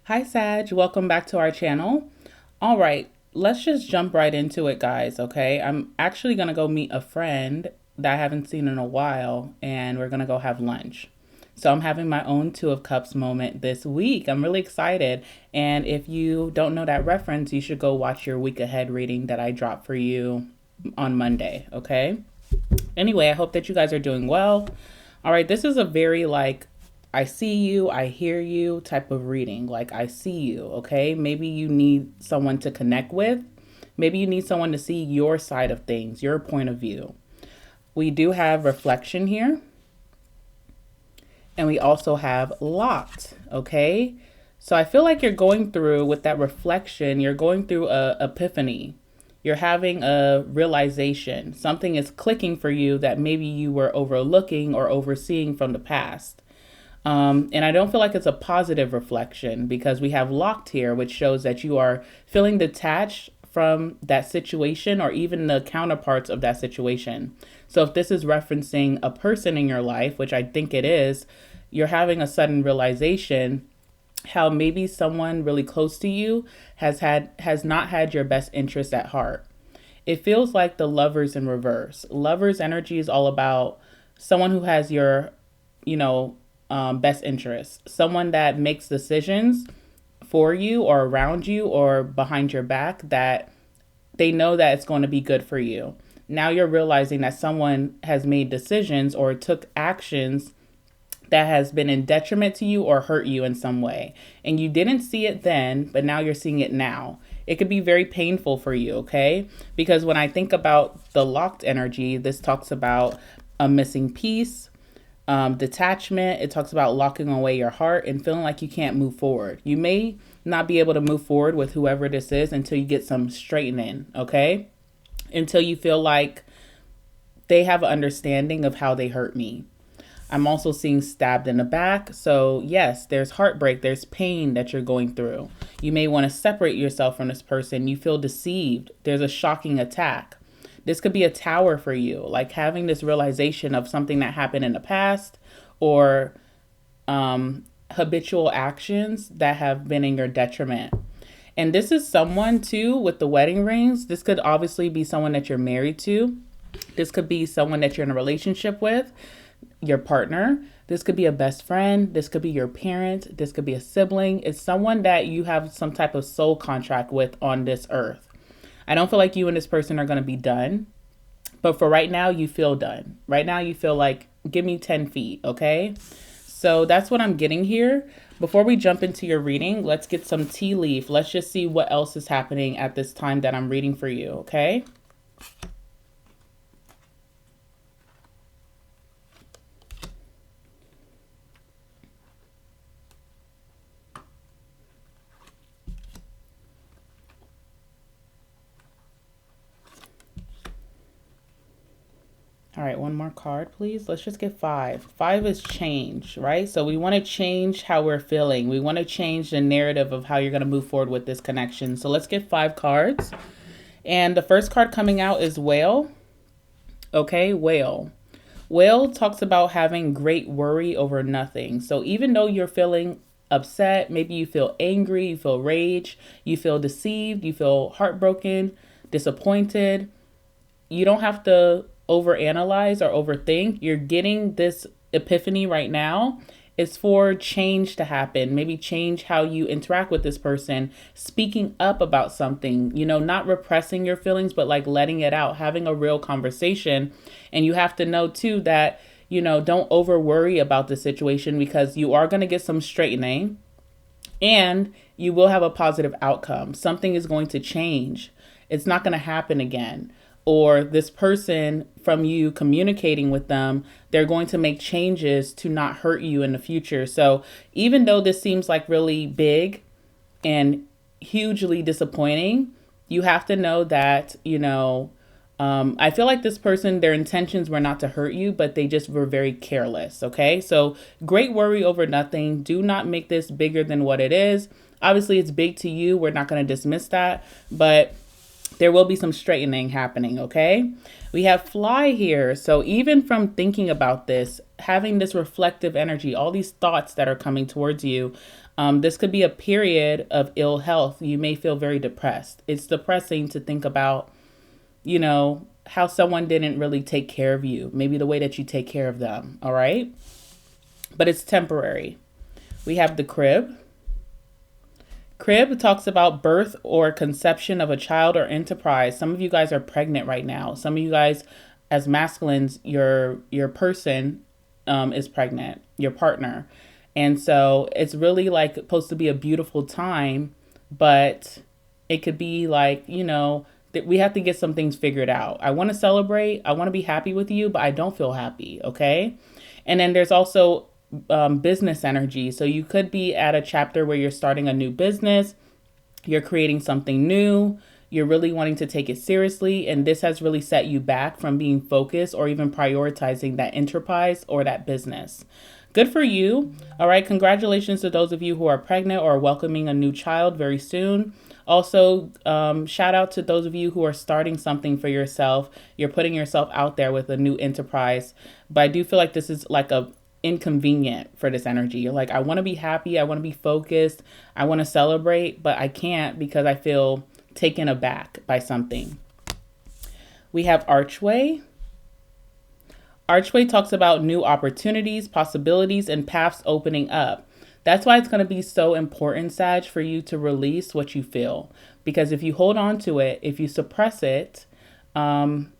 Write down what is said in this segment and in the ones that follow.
Hi, Sag. Welcome back to our channel. All right, let's just jump right into it, guys, okay? I'm actually going to go meet a friend that I haven't seen in a while, and we're going to go have lunch. So I'm having my own Two of Cups moment this week. I'm really excited. And if you don't know that reference, you should go watch your week ahead reading that I dropped for you on Monday, okay? Anyway, I hope that you guys are doing well. All right, this is a very I see you, I hear you type of reading. Like, I see you, okay? Maybe you need someone to connect with. Maybe you need someone to see your side of things, your point of view. We do have reflection here. And we also have locked, okay? So I feel like you're going through, with that reflection, you're going through a epiphany. You're having a realization. Something is clicking for you that maybe you were overlooking or overseeing from the past. And I don't feel like it's a positive reflection because we have locked here, which shows that you are feeling detached from that situation or even the counterparts of that situation. So if this is referencing a person in your life, which I think it is, you're having a sudden realization how maybe someone really close to you has not had your best interest at heart. It feels like the Lovers in reverse. Lovers energy is all about someone who has your, best interest, someone that makes decisions for you or around you or behind your back that they know that it's going to be good for you. Now you're realizing that someone has made decisions or took actions that has been in detriment to you or hurt you in some way. And you didn't see it then, but now you're seeing it now. It could be very painful for you, okay? Because when I think about the locked energy, this talks about a missing piece, detachment. It talks about locking away your heart and feeling like you can't move forward. You may not be able to move forward with whoever this is until you get some straightening, okay? Until you feel like they have an understanding of how they hurt me. I'm also seeing stabbed in the back. So yes, there's heartbreak, there's pain that you're going through. You may want to separate yourself from this person. You feel deceived. There's a shocking attack. This could be a tower for you, like having this realization of something that happened in the past or habitual actions that have been in your detriment. And this is someone too with the wedding rings. This could obviously be someone that you're married to. This could be someone that you're in a relationship with, your partner. This could be a best friend. This could be your parent. This could be a sibling. It's someone that you have some type of soul contract with on this earth. I don't feel like you and this person are going to be done. But for right now, you feel done. Right now, you feel like, give me 10 feet, okay? So that's what I'm getting here. Before we jump into your reading, let's get some tea leaf. Let's just see what else is happening at this time that I'm reading for you, okay? All right, one more card, please. Let's just get 5. 5 is change, right? So we want to change how we're feeling. We want to change the narrative of how you're going to move forward with this connection. So let's get 5 cards. And the first card coming out is Whale. Okay, Whale. Whale talks about having great worry over nothing. So even though you're feeling upset, maybe you feel angry, you feel rage, you feel deceived, you feel heartbroken, disappointed, you don't have to overanalyze or overthink. You're getting this epiphany right now. It's for change to happen. Maybe change how you interact with this person, speaking up about something, not repressing your feelings, but like letting it out, having a real conversation. And you have to know too that, don't over worry about the situation because you are going to get some straightening and you will have a positive outcome. Something is going to change. It's not going to happen again. Or this person, from you communicating with them, they're going to make changes to not hurt you in the future. So even though this seems like really big and hugely disappointing, you have to know that, I feel like this person, their intentions were not to hurt you, but they just were very careless. Okay, so great worry over nothing. Do not make this bigger than what it is. Obviously, it's big to you. We're not going to dismiss that, but there will be some straightening happening, okay? We have fly here. So even from thinking about this, having this reflective energy, all these thoughts that are coming towards you, This could be a period of ill health. You may feel very depressed. It's depressing to think about, how someone didn't really take care of you, maybe the way that you take care of them. All right. But it's temporary. We have the crib. Crib talks about birth or conception of a child or enterprise. Some of you guys are pregnant right now. Some of you guys, as masculines, your person is pregnant, your partner. And so it's really like supposed to be a beautiful time, but it could be like, that we have to get some things figured out. I want to celebrate. I want to be happy with you, but I don't feel happy. Okay. And then there's also business energy. So you could be at a chapter where you're starting a new business. You're creating something new. You're really wanting to take it seriously. And this has really set you back from being focused or even prioritizing that enterprise or that business. Good for you. All right. Congratulations to those of you who are pregnant or welcoming a new child very soon. Also, shout out to those of you who are starting something for yourself. You're putting yourself out there with a new enterprise. But I do feel like this is like a inconvenient for this energy. You're like, I want to be happy. I want to be focused. I want to celebrate, but I can't because I feel taken aback by something. We have Archway. Archway talks about new opportunities, possibilities, and paths opening up. That's why it's going to be so important, Sag, for you to release what you feel. Because if you hold on to it, if you suppress it, and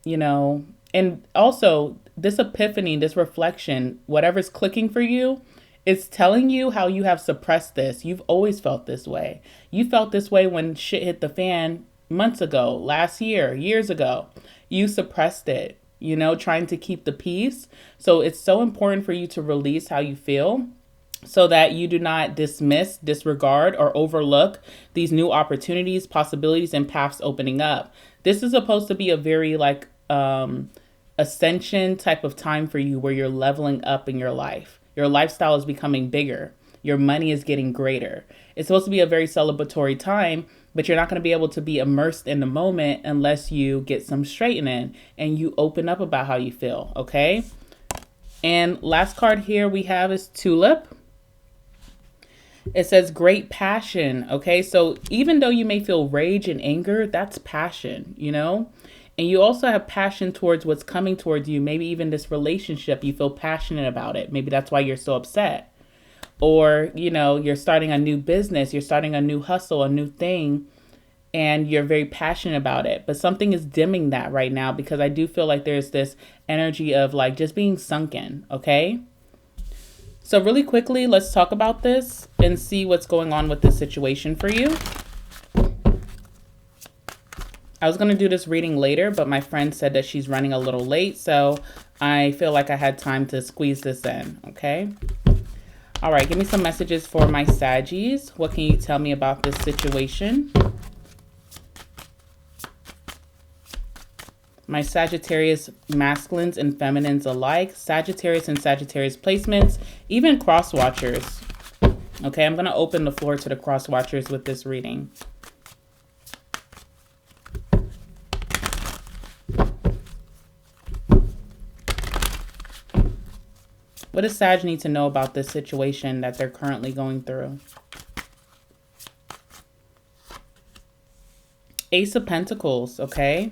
also this epiphany, this reflection, whatever's clicking for you, it's telling you how you have suppressed this. You've always felt this way. You felt this way when shit hit the fan months ago, last year, years ago. You suppressed it, trying to keep the peace. So it's so important for you to release how you feel, so that you do not dismiss, disregard, or overlook these new opportunities, possibilities, and paths opening up. This is supposed to be a very ascension type of time for you where you're leveling up in your life. Your lifestyle is becoming bigger. Your money is getting greater. It's supposed to be a very celebratory time, but you're not going to be able to be immersed in the moment unless you get some straightening and you open up about how you feel, okay? And last card here we have is Tulip. It says great passion. Okay. So even though you may feel rage and anger, that's passion, and you also have passion towards what's coming towards you. Maybe even this relationship, you feel passionate about it. Maybe that's why you're so upset. Or, you're starting a new business, you're starting a new hustle, a new thing, and you're very passionate about it. But something is dimming that right now because I do feel like there's this energy of like just being sunken. Okay. So really quickly, let's talk about this and see what's going on with this situation for you. I was going to do this reading later, but my friend said that she's running a little late. So I feel like I had time to squeeze this in. Okay. All right. Give me some messages for my Saggies. What can you tell me about this situation? My Sagittarius masculines and feminines alike, Sagittarius and Sagittarius placements, even cross watchers. Okay, I'm going to open the floor to the cross watchers with this reading. What does Sag need to know about this situation that they're currently going through? Ace of Pentacles, okay?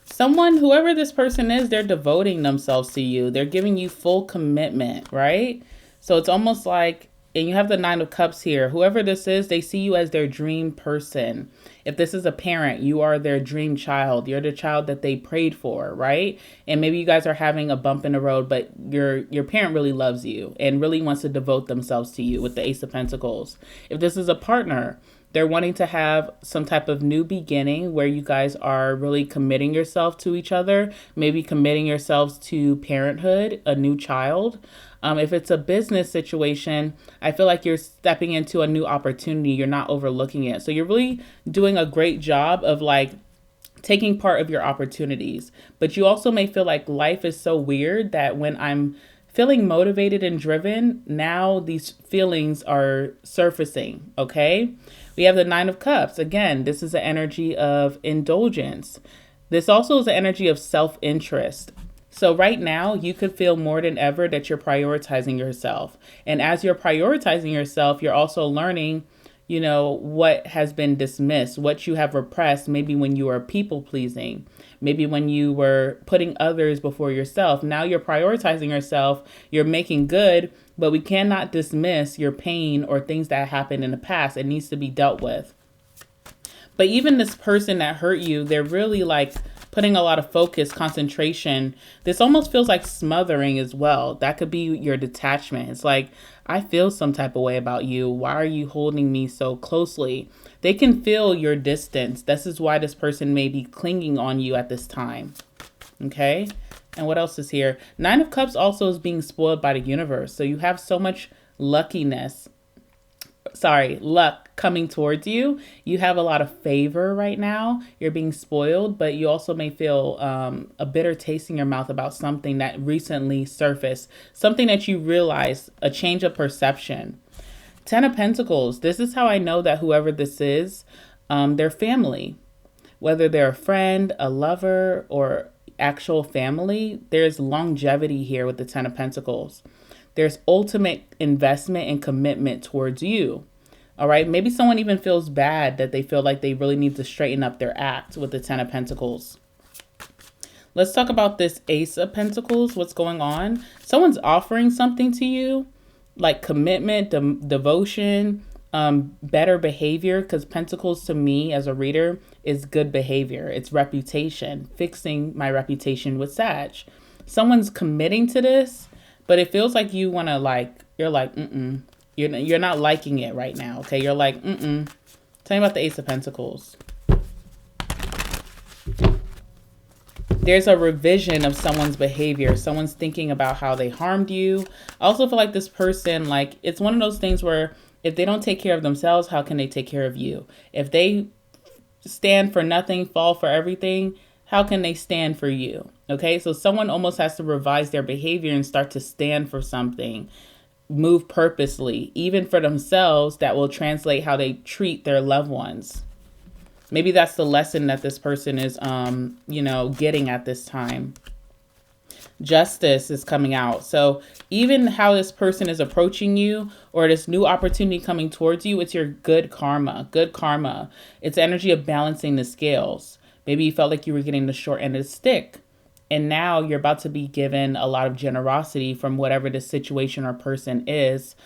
Someone, whoever this person is, they're devoting themselves to you. They're giving you full commitment, right? So it's almost like, and you have the Nine of Cups here. Whoever this is, they see you as their dream person. If this is a parent, you are their dream child. You're the child that they prayed for, right? And maybe you guys are having a bump in the road, but your parent really loves you and really wants to devote themselves to you with the Ace of Pentacles. If this is a partner, they're wanting to have some type of new beginning where you guys are really committing yourself to each other, maybe committing yourselves to parenthood, a new child. If it's a business situation, I feel like you're stepping into a new opportunity. You're not overlooking it. So you're really doing a great job of like taking part of your opportunities. But you also may feel like life is so weird that when I'm feeling motivated and driven, now these feelings are surfacing, okay? We have the Nine of Cups. Again, this is an energy of indulgence. This also is an energy of self-interest. So right now, you could feel more than ever that you're prioritizing yourself. And as you're prioritizing yourself, you're also learning, what has been dismissed, what you have repressed, maybe when you were people pleasing, maybe when you were putting others before yourself. Now you're prioritizing yourself, you're making good, but we cannot dismiss your pain or things that happened in the past. It needs to be dealt with. But even this person that hurt you, they're really like putting a lot of focus, concentration. This almost feels like smothering as well. That could be your detachment. It's like, I feel some type of way about you. Why are you holding me so closely? They can feel your distance. This is why this person may be clinging on you at this time. Okay? And what else is here? Nine of Cups also is being spoiled by the universe. So you have so much luck coming towards you. You have a lot of favor right now. You're being spoiled, but you also may feel a bitter taste in your mouth about something that recently surfaced, something that you realized, a change of perception. Ten of Pentacles. This is how I know that whoever this is, they're family. Whether they're a friend, a lover, or actual family, there's longevity here with the Ten of Pentacles. There's ultimate investment and commitment towards you. All right. Maybe someone even feels bad that they feel like they really need to straighten up their act with the Ten of Pentacles. Let's talk about this Ace of Pentacles. What's going on? Someone's offering something to you, like commitment, devotion, better behavior, because Pentacles to me as a reader is good behavior. It's reputation, fixing my reputation with Sag. Someone's committing to this. But it feels like you want to you're like, You're not liking it right now, okay? You're like, Tell me about the Ace of Pentacles. There's a revision of someone's behavior. Someone's thinking about how they harmed you. I also feel like this person, it's one of those things where if they don't take care of themselves, how can they take care of you? If they stand for nothing, fall for everything, how can they stand for you? Okay, so someone almost has to revise their behavior and start to stand for something, move purposely, even for themselves. That will translate how they treat their loved ones. Maybe that's the lesson that this person is, getting at this time. Justice is coming out. So even how this person is approaching you or this new opportunity coming towards you, it's your good karma. Good karma. It's energy of balancing the scales. Maybe you felt like you were getting the short end of the stick. And now you're about to be given a lot of generosity from whatever the situation or person is.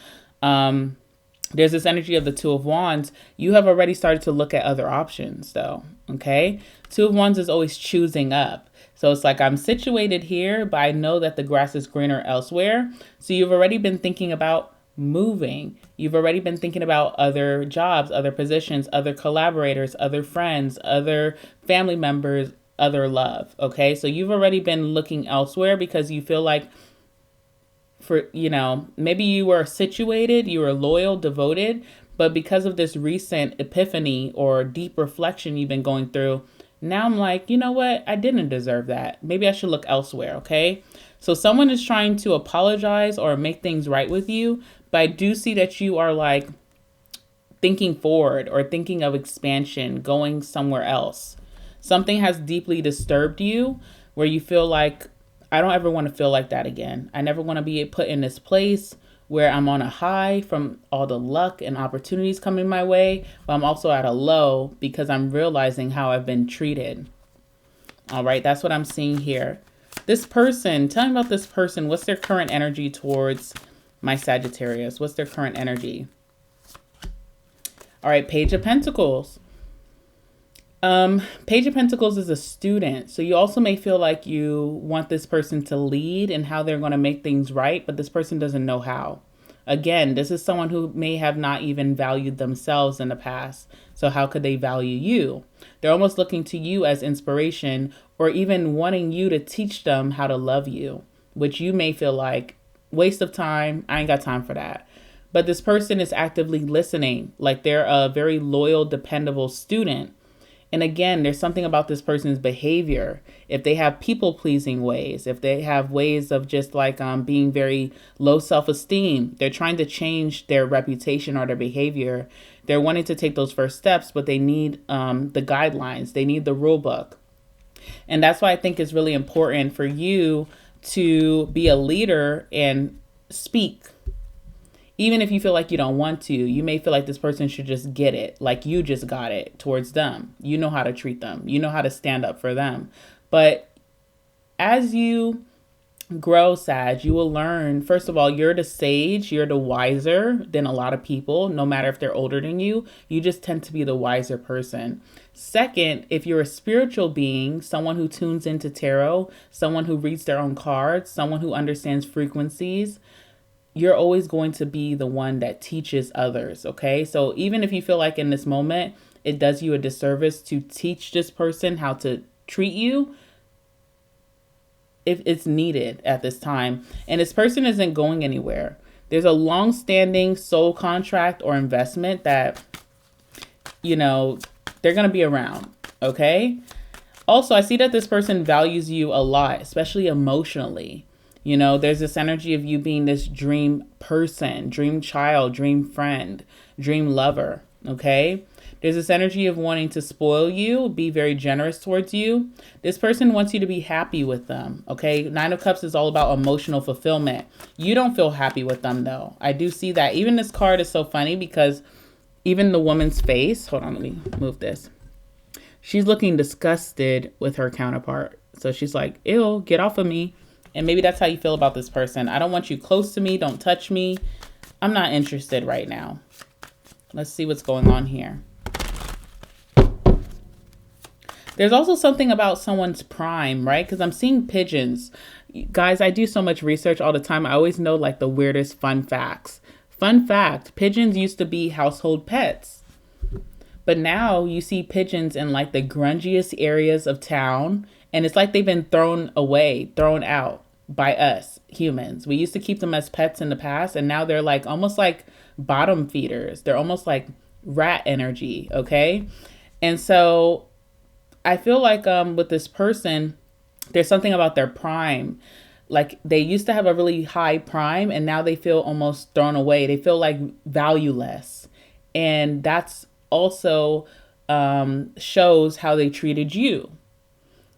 There's this energy of the Two of Wands. You have already started to look at other options though, okay? Two of Wands is always choosing up. So it's like, I'm situated here, but I know that the grass is greener elsewhere. So you've already been thinking about moving. You've already been thinking about other jobs, other positions, other collaborators, other friends, other family members, other love. Okay. So you've already been looking elsewhere because you feel like maybe you were situated, you were loyal, devoted, but because of this recent epiphany or deep reflection you've been going through, now I'm like, you know what? I didn't deserve that. Maybe I should look elsewhere. Okay. So someone is trying to apologize or make things right with you, but I do see that you are thinking forward or thinking of expansion, going somewhere else. Something has deeply disturbed you where you feel like, I don't ever want to feel like that again. I never want to be put in this place where I'm on a high from all the luck and opportunities coming my way, but I'm also at a low because I'm realizing how I've been treated. All right, that's what I'm seeing here. This person, tell me about this person. What's their current energy towards my Sagittarius? What's their current energy? All right, Page of Pentacles. Page of Pentacles is a student. So you also may feel like you want this person to lead and how they're going to make things right, but this person doesn't know how. Again, this is someone who may have not even valued themselves in the past. So how could they value you? They're almost looking to you as inspiration or even wanting you to teach them how to love you, which you may feel like waste of time. I ain't got time for that. But this person is actively listening, like they're a very loyal, dependable student. And again, there's something about this person's behavior. If they have people-pleasing ways, if they have ways of just being very low self-esteem, they're trying to change their reputation or their behavior. They're wanting to take those first steps, but they need the guidelines. They need the rule book. And that's why I think it's really important for you to be a leader and speak. Even if you feel like you don't want to, you may feel like this person should just get it, like you just got it towards them. You know how to treat them. You know how to stand up for them. But as you grow, Sag, you will learn, first of all, you're the sage, you're the wiser than a lot of people, no matter if they're older than you. You just tend to be the wiser person. Second, if you're a spiritual being, someone who tunes into tarot, someone who reads their own cards, someone who understands frequencies, you're always going to be the one that teaches others, okay? So even if you feel like in this moment, it does you a disservice to teach this person how to treat you, if it's needed at this time. And this person isn't going anywhere. There's a long-standing soul contract or investment that, you know, they're going to be around, okay? Also, I see that this person values you a lot, especially emotionally. You know, there's this energy of you being this dream person, dream child, dream friend, dream lover, okay? There's this energy of wanting to spoil you, be very generous towards you. This person wants you to be happy with them, okay? Nine of Cups is all about emotional fulfillment. You don't feel happy with them, though. I do see that. Even this card is so funny because even the woman's face, hold on, let me move this. She's looking disgusted with her counterpart. So she's like, ew, get off of me. And maybe that's how you feel about this person. I don't want you close to me. Don't touch me. I'm not interested right now. Let's see what's going on here. There's also something about someone's prime, right? Because I'm seeing pigeons. Guys, I do so much research all the time. I always know like the weirdest fun facts. Fun fact, pigeons used to be household pets. But now you see pigeons in like the grungiest areas of town. And it's like they've been thrown away, thrown out by us humans. We used to keep them as pets in the past, and now they're like almost like bottom feeders. They're almost like rat energy, okay? And so I feel like with this person, there's something about their prime. Like they used to have a really high prime, and now they feel almost thrown away. They feel like valueless. And that's also shows how they treated you.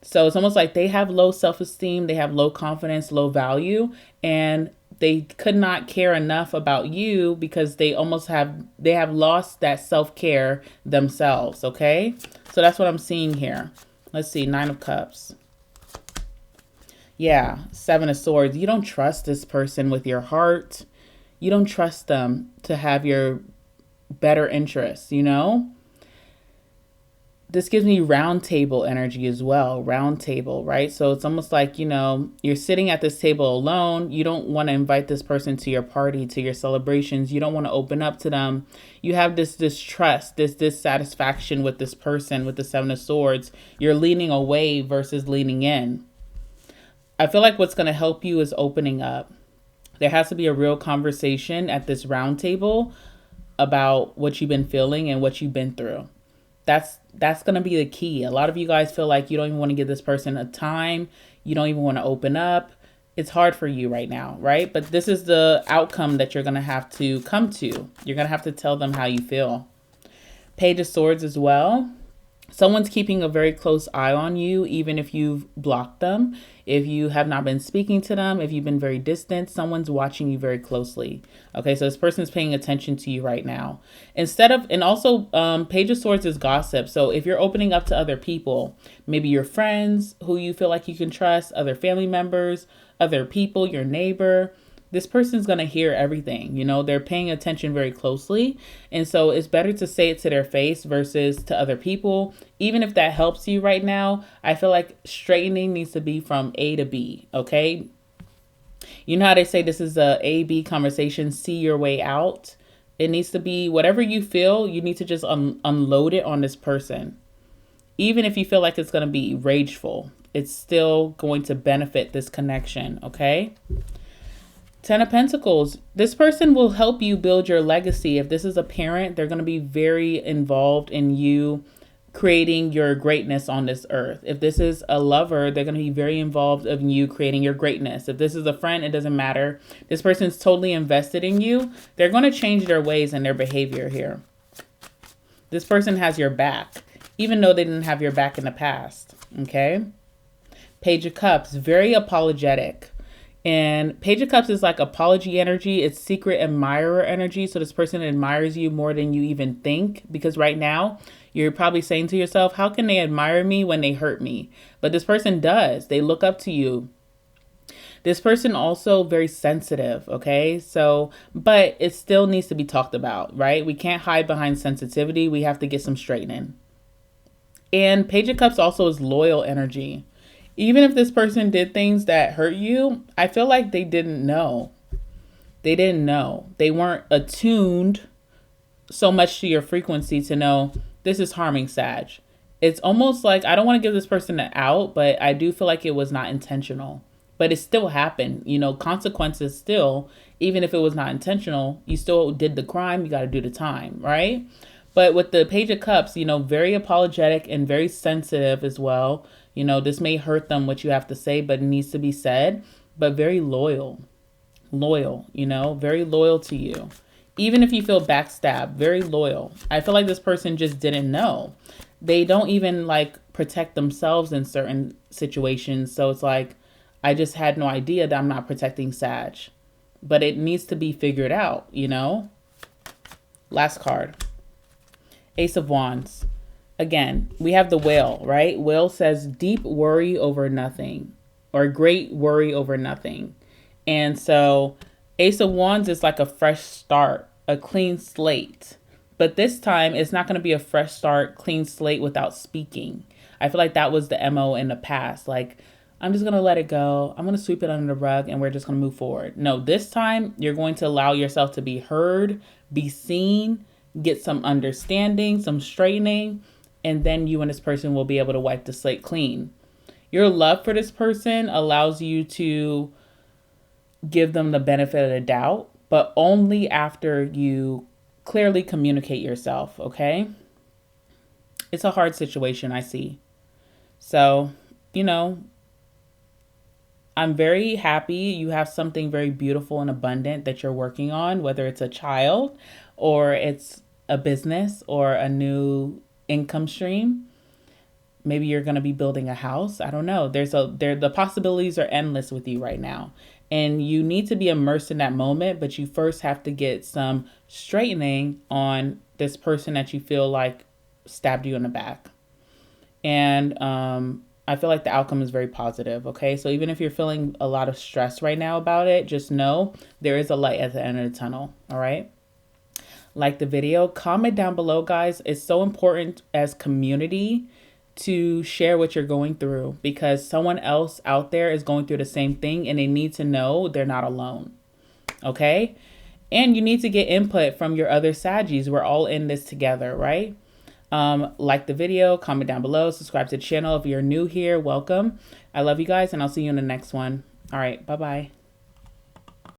So it's almost like they have low self-esteem, they have low confidence, low value, and they could not care enough about you because they have lost that self-care themselves, okay? So that's what I'm seeing here. Let's see, Nine of Cups. Yeah, Seven of Swords. You don't trust this person with your heart. You don't trust them to have your better interests, you know? This gives me round table energy as well. Round table, right? So it's almost like, you know, you're sitting at this table alone. You don't want to invite this person to your party, to your celebrations. You don't want to open up to them. You have this distrust, this dissatisfaction with this person with the Seven of Swords. You're leaning away versus leaning in. I feel like what's going to help you is opening up. There has to be a real conversation at this round table about what you've been feeling and what you've been through. That's going to be the key. A lot of you guys feel like you don't even want to give this person a time. You don't even want to open up. It's hard for you right now, right? But this is the outcome that you're going to have to come to. You're going to have to tell them how you feel. Page of Swords as well. Someone's keeping a very close eye on you, even if you've blocked them, if you have not been speaking to them, if you've been very distant, someone's watching you very closely. Okay, so this person is paying attention to you right now. And also Page of Swords is gossip. So if you're opening up to other people, maybe your friends who you feel like you can trust, other family members, other people, your neighbor, this person's going to hear everything. You know, they're paying attention very closely. And so it's better to say it to their face versus to other people. Even if that helps you right now, I feel like straightening needs to be from A to B. Okay. You know how they say this is a A-B conversation, see your way out. It needs to be whatever you feel, you need to just unload it on this person. Even if you feel like it's going to be rageful, it's still going to benefit this connection. Okay. Ten of Pentacles. This person will help you build your legacy. If this is a parent, they're going to be very involved in you creating your greatness on this earth. If this is a lover, they're going to be very involved in you creating your greatness. If this is a friend, it doesn't matter. This person's totally invested in you. They're going to change their ways and their behavior here. This person has your back, even though they didn't have your back in the past. Okay. Page of Cups, very apologetic. And Page of Cups is like apology energy. It's secret admirer energy. So this person admires you more than you even think. Because right now, you're probably saying to yourself, how can they admire me when they hurt me? But this person does. They look up to you. This person also very sensitive, okay? So, but it still needs to be talked about, right? We can't hide behind sensitivity. We have to get some straightening. And Page of Cups also is loyal energy. Even if this person did things that hurt you, I feel like they didn't know. They didn't know. They weren't attuned so much to your frequency to know this is harming Sag. It's almost like, I don't want to give this person an out, but I do feel like it was not intentional. But it still happened. You know, consequences still, even if it was not intentional, you still did the crime, you got to do the time, right? But with the Page of Cups, you know, very apologetic and very sensitive as well. You know, this may hurt them what you have to say, but it needs to be said. But very loyal. Loyal, you know, very loyal to you. Even if you feel backstabbed, very loyal. I feel like this person just didn't know. They don't even like protect themselves in certain situations. So it's like, I just had no idea that I'm not protecting Sag. But it needs to be figured out, you know? Last card. Ace of Wands. Again, we have the Whale, right? Whale says deep worry over nothing, or great worry over nothing. And so Ace of Wands is like a fresh start, a clean slate. But this time it's not going to be a fresh start, clean slate without speaking. I feel like that was the MO in the past. Like, I'm just going to let it go. I'm going to sweep it under the rug and we're just going to move forward. No, this time you're going to allow yourself to be heard, be seen, get some understanding, some straightening, and then you and this person will be able to wipe the slate clean. Your love for this person allows you to give them the benefit of the doubt, but only after you clearly communicate yourself, okay? It's a hard situation, I see. So, you know, I'm very happy you have something very beautiful and abundant that you're working on, whether it's a child or it's a business or a new income stream. Maybe you're going to be building a house. I don't know. The possibilities are endless with you right now. And you need to be immersed in that moment, but you first have to get some straightening on this person that you feel like stabbed you in the back. And I feel like the outcome is very positive, okay? So even if you're feeling a lot of stress right now about it, just know there is a light at the end of the tunnel, all right? Like the video, comment down below, guys. It's so important as community to share what you're going through, because someone else out there is going through the same thing and they need to know they're not alone, okay? And you need to get input from your other Saggies. We're all in this together, right? Like the video, comment down below, subscribe to the channel. If you're new here, welcome. I love you guys and I'll see you in the next one. All right, bye-bye.